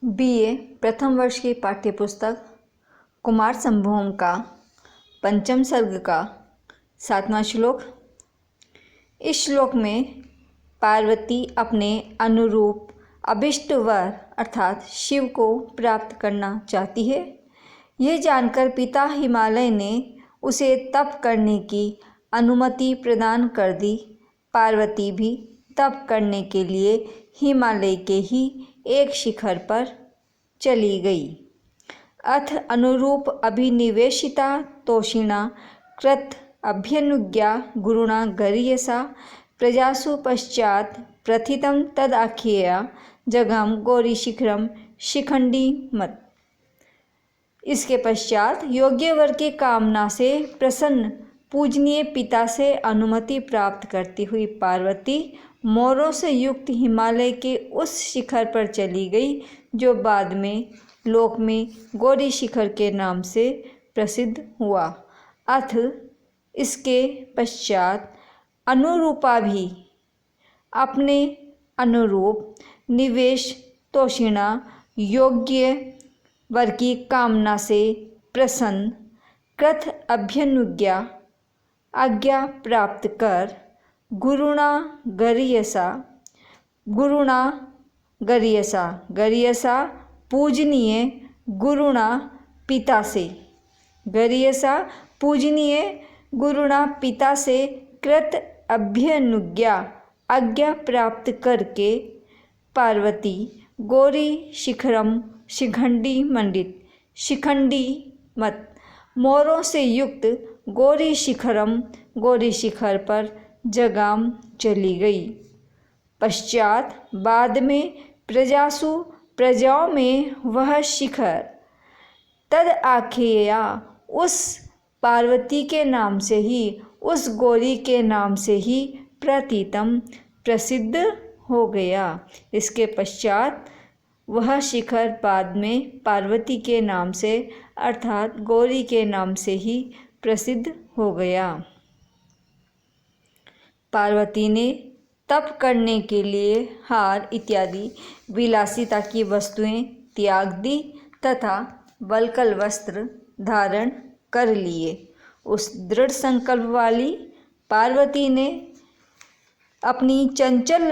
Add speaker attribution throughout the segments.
Speaker 1: BA प्रथम वर्ष की पाठ्यपुस्तक कुमार संभोम का पंचम सर्ग का 7वां श्लोक। इस श्लोक में पार्वती अपने अनुरूप अभिष्ट वर अर्थात शिव को प्राप्त करना चाहती है। यह जानकर पिता हिमालय ने उसे तप करने की अनुमति प्रदान कर दी। पार्वती भी तप करने के लिए हिमालय के ही एक शिखर पर चली गई। अथ अनुरूप अभिनिवेशिता तोषिणा कृत अभ्यनुज्ञा गुरुणा गरीयसा प्रजासु पश्चात प्रथितं तदाख्यया जगाम गौरी शिखरम शिखंडी मत। इसके पश्चात योग्य वर की कामना से प्रसन्न पूजनीय पिता से अनुमति प्राप्त करती हुई पार्वती मोरों से युक्त हिमालय के उस शिखर पर चली गई जो बाद में लोक में गौरी शिखर के नाम से प्रसिद्ध हुआ। अथ इसके पश्चात अनुरूपा भी अपने अनुरूप निवेश तोषिणा योग्य वर की कामना से प्रसन्न कृत अभ्यनुज्ञा आज्ञा प्राप्त कर गुरुणा गरीयसा पूजनीय गुरुणा पिता से कृत अभ्यनुज्ञा आज्ञा प्राप्त करके पार्वती गौरी शिखरम शिखंडी मत मोरों से युक्त गौरी शिखर पर जगाम चली गई। पश्चात बाद में प्रजाओं में वह शिखर तद आख्यया उस पार्वती के नाम से ही उस गौरी के नाम से ही प्रसिद्ध हो गया। इसके पश्चात वह शिखर बाद में पार्वती के नाम से अर्थात गौरी के नाम से ही प्रसिद्ध हो गया। पार्वती ने तप करने के लिए हार इत्यादि विलासिता की वस्तुएं त्याग दी तथा वल्कल वस्त्र धारण कर लिए। उस दृढ़ संकल्प वाली पार्वती ने अपनी चंचल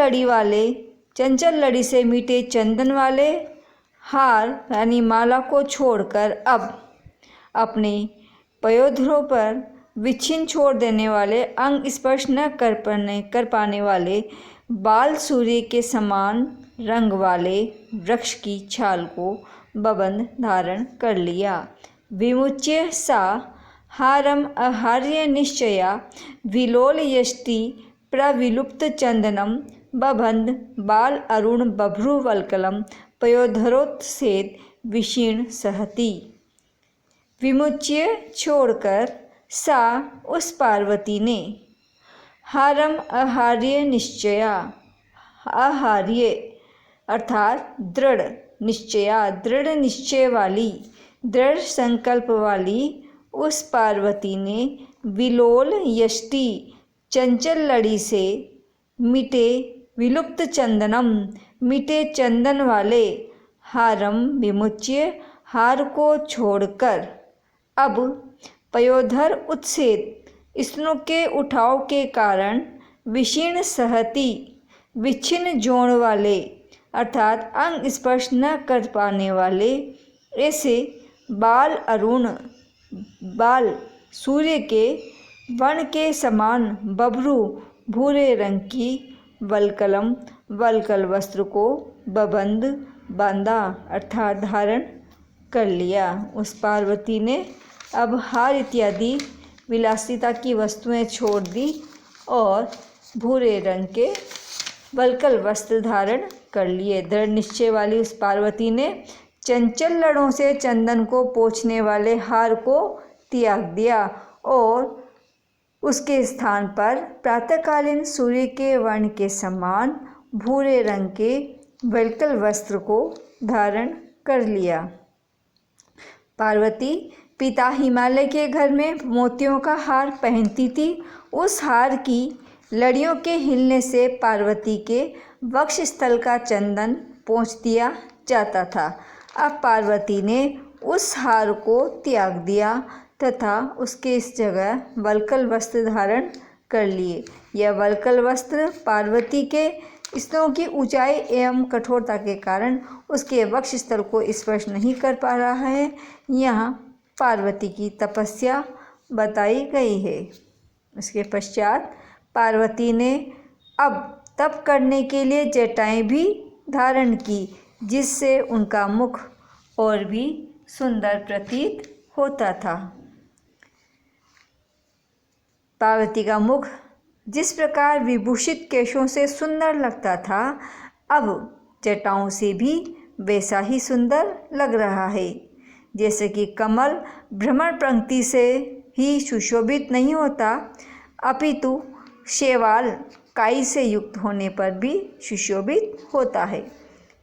Speaker 1: लड़ी से मीठे चंदन वाले हार यानी माला को छोड़कर अब अपने पयोधरों पर विच्छिन्न छोड़ देने वाले अंग स्पर्श न कर पाने वाले बाल सूर्य के समान रंग वाले वृक्ष की छाल को बबंध धारण कर लिया। विमुच्य सा हारम आहार्य निश्चया विलोल यष्टि प्रविलुप्त चंदनम बबंध बाल अरुण बभ्रु वल्कलम पयोधरोत्सेद विशीर्ण सहती। विमुच्य छोड़कर सा उस पार्वती ने हारम आहार्य निश्चया आहार्य अर्थात दृढ़ निश्चय वाली दृढ़ संकल्प वाली उस पार्वती ने विलोल यष्टि चंचल लड़ी से मिटे विलुप्त चंदनम मिटे चंदन वाले हारम विमुच्य हार को छोड़कर अब पयोधर उत्सेद स्तनों के उठाव के कारण विशीर्ण सहती विच्छिन्न जोड़ वाले अर्थात अंग स्पर्श न कर पाने वाले ऐसे बाल अरुण बाल सूर्य के वर्ण के समान बभ्रू भूरे रंग की वल्कल वस्त्र को बबंध बांधा अर्थात धारण कर लिया। उस पार्वती ने अब हार इत्यादि विलासिता की वस्तुएं छोड़ दी और भूरे रंग के वल्कल वस्त्र धारण कर लिए। दृढ़ निश्चय वाली उस पार्वती ने चंचल लड़ों से चंदन को पोंछने वाले हार को त्याग दिया और उसके स्थान पर प्रातःकालीन सूर्य के वर्ण के समान भूरे रंग के वल्कल वस्त्र को धारण कर लिया। पार्वती पिता हिमालय के घर में मोतियों का हार पहनती थी। उस हार की लड़ियों के हिलने से पार्वती के वक्षस्थल का चंदन पोंछ दिया जाता था। अब पार्वती ने उस हार को त्याग दिया तथा उसके इस जगह वल्कल वस्त्र धारण कर लिए। यह वल्कल वस्त्र पार्वती के स्तनों की ऊंचाई एवं कठोरता के कारण उसके वक्षस्थल को स्पर्श नहीं कर पा रहा है। यहाँ पार्वती की तपस्या बताई गई है। उसके पश्चात पार्वती ने अब तप करने के लिए जटाएं भी धारण की, जिससे उनका मुख और भी सुंदर प्रतीत होता था। पार्वती का मुख जिस प्रकार विभूषित केशों से सुंदर लगता था, अब जटाओं से भी वैसा ही सुंदर लग रहा है। जैसे कि कमल भ्रमर पंक्ति से ही सुशोभित नहीं होता, अपितु शैवाल काई से युक्त होने पर भी सुशोभित होता है।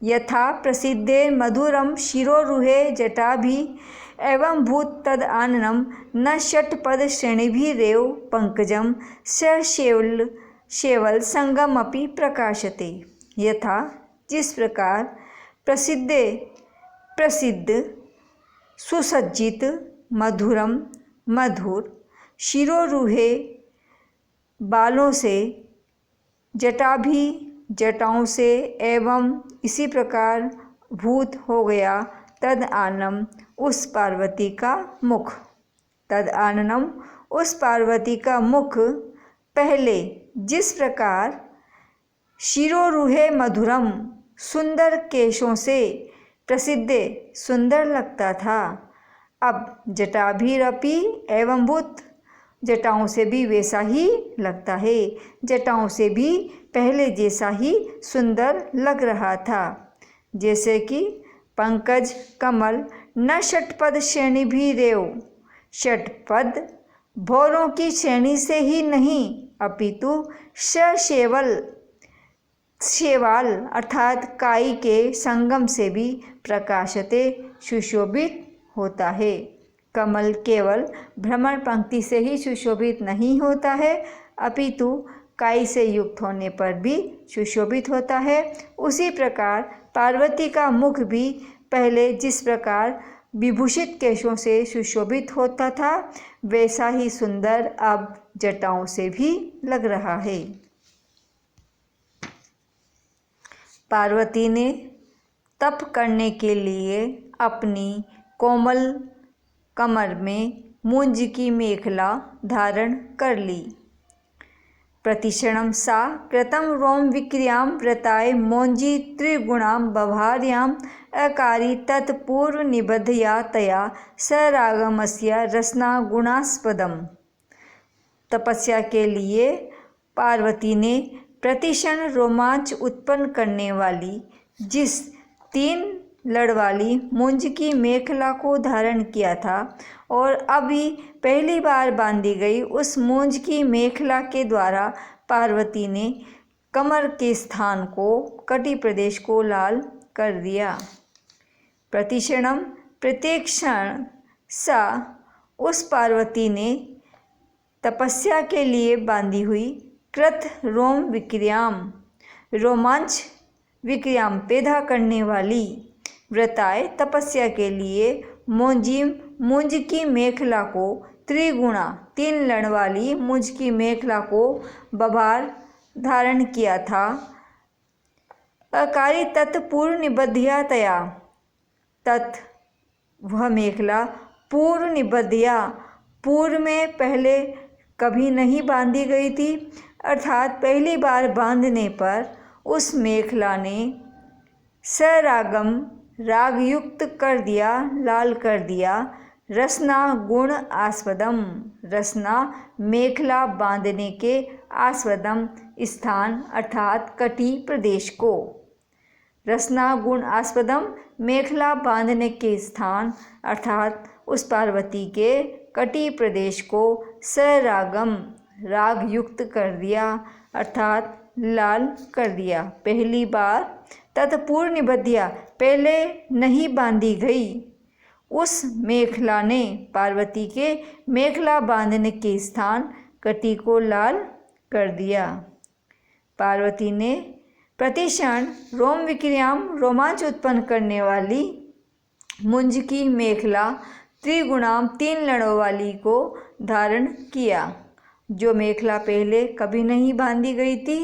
Speaker 1: यथा प्रसिद्धे मधुरम शिरोरुहे जटाभि एवं भूत तद आननम न षट्पद श्रेणिभिरेव पंकजम शैवल संगम अपि प्रकाशते। यथा जिस प्रकार प्रसिद्ध सुसज्जित मधुर शिरोरुहे बालों से जटाओं से एवं इसी प्रकार भूत हो गया तद आननम उस पार्वती का मुख पहले जिस प्रकार शिरोरुहे मधुरम सुंदर केशों से प्रसिद्ध सुंदर लगता था, अब जटाभिरपि एवं भूत जटाओं से भी वैसा ही लगता है। जटाओं से भी पहले जैसा ही सुंदर लग रहा था। जैसे कि पंकज कमल न षट्पद श्रेणी भी रेव, षट्पद भौरों की श्रेणी से ही नहीं अपितु शैवाल अर्थात काई के संगम से भी प्रकाशते सुशोभित होता है। कमल केवल भ्रमर पंक्ति से ही सुशोभित नहीं होता है, अपितु काई से युक्त होने पर भी सुशोभित होता है। उसी प्रकार पार्वती का मुख भी पहले जिस प्रकार विभूषित केशों से सुशोभित होता था, वैसा ही सुंदर अब जटाओं से भी लग रहा है। पार्वती ने तप करने के लिए अपनी कोमल कमर में मूंज की मेखला धारण कर ली। प्रतिक्षणम सा कृतं रोम विक्रियां व्रताय मौंजी त्रिगुणां बभार्यां अकारी तत्पूर्व निबद्धया तया सरागमस्य रसना गुणास्पदम। तपस्या के लिए पार्वती ने प्रतिक्षण रोमांच उत्पन्न करने वाली जिस 3 लड़ वाली मूंज की मेखला को धारण किया था और अभी पहली बार बांधी गई उस मूंज की मेखला के द्वारा पार्वती ने कमर के स्थान को कटी प्रदेश को लाल कर दिया। प्रतिक्षणम प्रत्येक क्षण सा उस पार्वती ने तपस्या के लिए बांधी हुई कृत रोम विक्रियाम रोमांच विक्रियाम पैदा करने वाली व्रताए तपस्या के लिए मूंज की मेखला को त्रिगुणा 3 लड़ वाली मूंज की मेखला को बभार धारण किया था। अकारी तत्पूर्व निबद्धया तया वह मेखला पूर्व निबद्धया पूर्व में पहले कभी नहीं बांधी गई थी, अर्थात पहली बार बांधने पर उस मेखला ने सरागम राग युक्त कर दिया, लाल कर दिया। रसना गुण आस्पदम रसना मेखला बांधने के आस्पदम स्थान अर्थात कटी प्रदेश को। रसना गुण आस्पदम मेखला बांधने के स्थान अर्थात उस पार्वती के कटी प्रदेश को सरागम राग युक्त कर दिया अर्थात लाल कर दिया। पहली बार तत्पूर्व निबद्धया पहले नहीं बांधी गई उस मेखला ने पार्वती के मेखला बांधने के स्थान कटी को लाल कर दिया। प्रतिक्षण रोम विक्रियाम रोमांच उत्पन्न करने वाली मुंज की मेखला त्रिगुणाम 3 लड़ों वाली को धारण किया। जो मेखला पहले कभी नहीं बांधी गई थी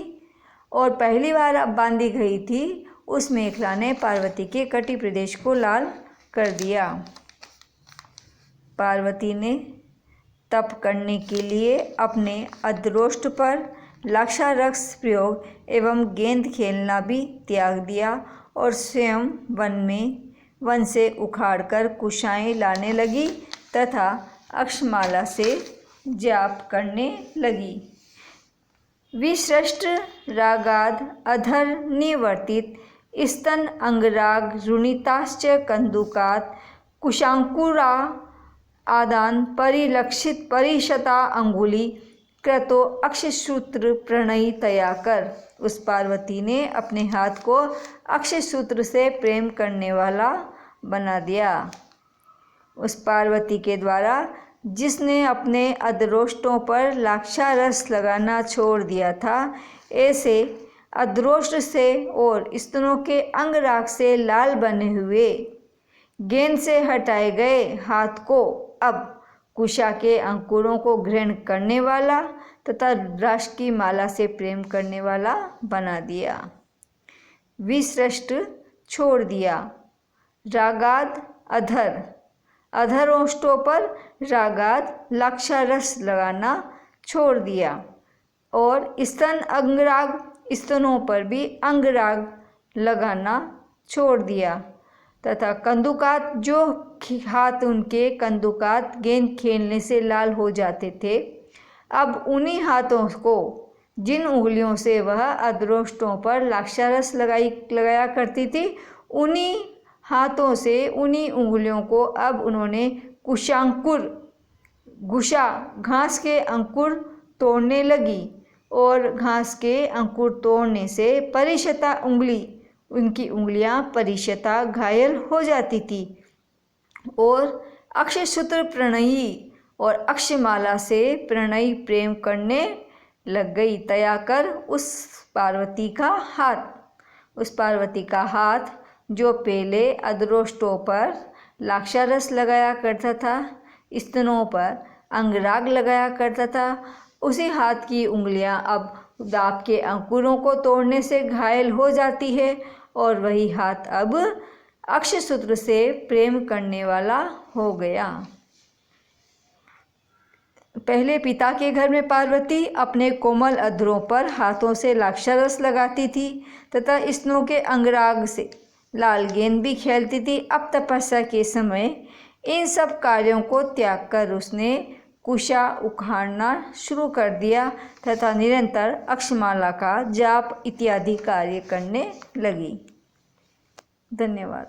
Speaker 1: और पहली बार अब बांधी गई थी, उस मेखला ने पार्वती के कटी प्रदेश को लाल कर दिया। पार्वती ने तप करने के लिए अपने अधरोष्ठ पर लाक्षारस प्रयोग एवं गेंद खेलना भी त्याग दिया और स्वयं वन से उखाड़कर कुशाएं लाने लगी तथा अक्षमाला से जाप करने लगी। विसृष्ट रागाद अधर निवर्तित स्तन अंगराग रुणिताश्च कंदुकात कुशांकुरा आदान परिलक्षित परिशता अंगुली क्रतो अक्षसूत्र प्रणयी तया कर। उस पार्वती ने अपने हाथ को अक्षसूत्र से प्रेम करने वाला बना दिया। उस पार्वती के द्वारा जिसने अपने अधरोष्ठों पर लाक्षारस लगाना छोड़ दिया था, ऐसे अधरोष्ठ से और स्तनों के अंगराग से लाल बने हुए गेंद से हटाए गए हाथ को अब कुशा के अंकुरों को ग्रहण करने वाला तथा रुद्राक्ष की माला से प्रेम करने वाला बना दिया। विसृष्ट छोड़ दिया, रागाद अधर अधरोष्ठों पर रागाद लाक्षारस लगाना छोड़ दिया और स्तन अंगराग स्तनों पर भी अंगराग लगाना छोड़ दिया तथा कंदुकात जो हाथ उनके कंदुकात गेंद खेलने से लाल हो जाते थे, अब उन्हीं हाथों को जिन उंगलियों से वह अधरोष्ठों पर लाक्षारस लगाया करती थी, उन्हीं हाथों से उन्हीं उंगलियों को अब उन्होंने कुशांकुर घुसा घास के अंकुर तोड़ने लगी और घास के अंकुर तोड़ने से परिशता उनकी उंगलियां परिशता घायल हो जाती थी और अक्षसूत्र प्रणयी और अक्षमाला से प्रणयी प्रेम करने लग गई। तया कर उस पार्वती का हाथ जो पहले अधरोष्ठों पर लाक्षारस लगाया करता था, स्तनों पर अंगराग लगाया करता था, उसी हाथ की उंगलियां अब दाप के अंकुरों को तोड़ने से घायल हो जाती है और वही हाथ अब अक्षसूत्र से प्रेम करने वाला हो गया। पहले पिता के घर में पार्वती अपने कोमल अधरों पर हाथों से लाक्षारस लगाती थी तथा स्तनों के अंगराग से लाल गेंद भी खेलती थी। अब तपस्या के समय इन सब कार्यों को त्याग कर उसने कुशा उखाड़ना शुरू कर दिया तथा निरंतर अक्षमाला का जाप इत्यादि कार्य करने लगी। धन्यवाद।